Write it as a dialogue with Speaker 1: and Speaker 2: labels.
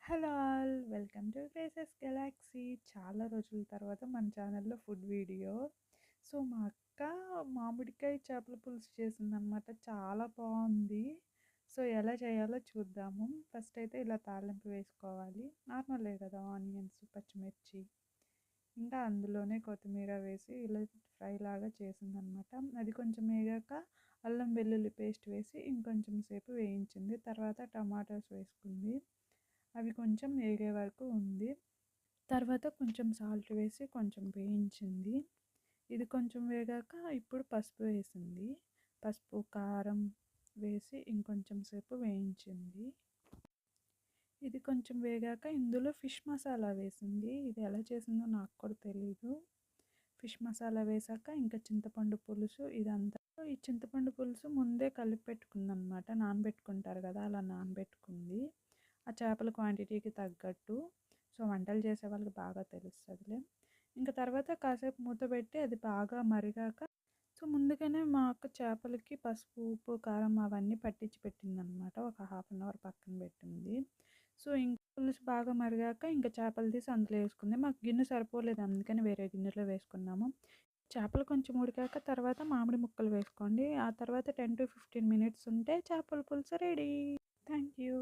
Speaker 1: Hello all welcome to graces Galaxy. చాలా రోజుల తర్వాత మన ఛానల్లో ఫుడ్ వీడియో. సో మా అక్క మామిడికాయ చేపల పులుసు చేసిందనమాట. చాలా బాగుంది. సో ఎలా చేయాలో చూద్దాము. ఫస్ట్ అయితే ఇలా తాలింపు వేసుకోవాలి. నార్మలే కదా, ఆనియన్స్, పచ్చిమిర్చి, ఇంకా అందులోనే కొత్తిమీర వేసి ఇలా ఫ్రై లాగా చేసిందనమాట. అది కొంచెం వేగాక అల్లం వెల్లుల్లి పేస్ట్ వేసి ఇంకొంచెం సేపు వేయించింది. తర్వాత టమాటాస్ వేసుకుంది. అవి కొంచెం వేగే వరకు ఉంది. తర్వాత కొంచెం సాల్ట్ వేసి కొంచెం వేయించింది. ఇది కొంచెం వేగాక ఇప్పుడు పసుపు వేసింది. పసుపు, కారం వేసి ఇంకొంచెం సేపు వేయించింది. ఇది కొంచెం వేగాక ఇందులో ఫిష్ మసాలా వేసింది. ఇది ఎలా చేసిందో నాకు కూడా తెలీదు. ఫిష్ మసాలా వేసాక ఇంకా చింతపండు పులుసు ఇదంతా. ఈ చింతపండు పులుసు ముందే కలిపి పెట్టుకుందనమాట. నానబెట్టుకుంటారు కదా, అలా నానబెట్టుకుంది. ఆ చేపల క్వాంటిటీకి తగ్గట్టు. సో వంటలు చేసే వాళ్ళకి బాగా తెలుస్తుందిలే. ఇంకా తర్వాత కాసేపు మూత పెట్టి అది బాగా మరిగాక, సో ముందుగానే మా అక్క చేపలకి పసుపు, ఉప్పు, కారం అవన్నీ పట్టించి పెట్టిందనమాట. ఒక హాఫ్ అన్ అవర్ పక్కన పెట్టింది. సో ఇంకా పులుసు బాగా మరిగాక ఇంకా చేపలు తీసి అందులో వేసుకుంది. మాకు గిన్నె సరిపోలేదు, అందుకని వేరే గిన్నెలో వేసుకున్నాము. చేపలు కొంచెం ఉడికాక తర్వాత మామిడి ముక్కలు వేసుకోండి. ఆ తర్వాత 10 to 15 minutes ఉంటే చేపల పులుసు రెడీ. Thank you.